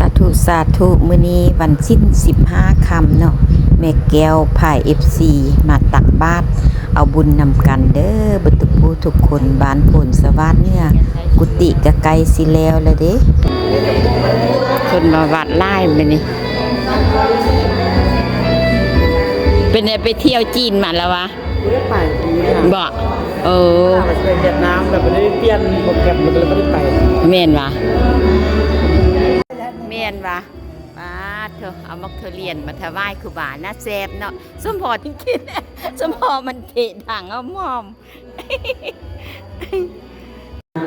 สาธุมื้อนี้วันสิ้น15ค่ำเนาะแม่แก้วพาย FC มาตักบาตรเอาบุญนำกันเด้อเบิดทุกผู้ทุกคนบ้านโพนสวัสดิ์เนี่ยกุฏิก็ไกลสิแล้วละเด้คนมาวัดหลายมื้อนี้เป็นไปเที่ยวจีนมาแล้ววะไม่ได้ไปบ่ไปเวียดนามแบบไม่ได้เปลี่ยนโปรแกรมมันเลยไม่ได้ไปแม่นวะป้าเธอเอามักเธอเรียนมาถวายครูบานะแซ่บเนาะสมพอจริงๆสมพอมันเทถังเอาหม้อม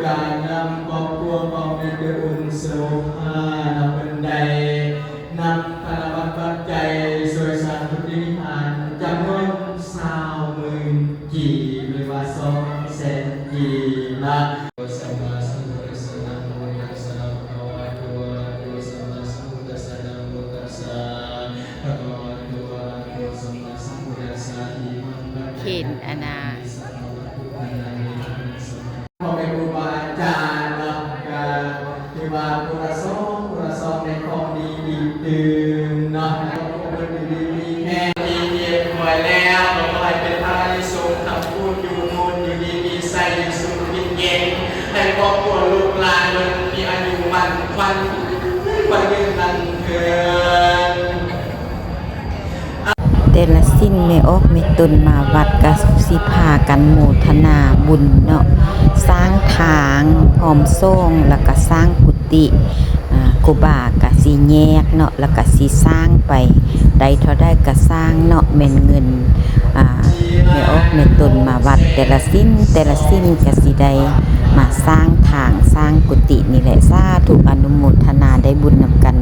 การนำครอบครัวของในเดือนอุ่นโสภานำบันไดนำธนบัตรปัจจัยสวยสารพุทธินิพพานจำนวน20,000 กีบหรือว่า200,000 กีบนะสัมมาสัมพุทธัสสะนะโมตัสสะภะคะวะโตอะระหะโตสัมมาสัมพุทธัสสะนะโมตัสสะภะคะวะโตอะระหะโตสัมมาสัมพุทธัสสะอิมังปะเขนอนาพ่อแม่ครูบาอาจารย์เนาะคือว่าผู้ละสองในของดีดีตื่นเนาะแล้วก็เป็นดีแค่ดีเย็นหวยแล้วก็ให้เป็นพระนิสงฆ์ทำพูดอยู่โน่นอยู่ดีมีใส่อยู่สุขเย็นให้ครอบครัวลูกหลานมันมีอายุมันควันยืนนันเถิดแต่ละสิ้นไม่ออกไม่ตนมาวัดก็สิพากันโมทนาบุญเนาะสร้างทางพร้อมโซ่งแล้วก็สร้างกุฏิครูบาก็สิแยกเนาะแล้วก็สิสร้างไปได้เท่าได้ก็สร้างเนาะแม่นเงินไม่ออกไม่ตนมาวัดแต่ละสิ้นก็สิได้มาสร้างทางสร้างกุฏินี่แหละสาธุอนุโมทนาได้บุญนำกัน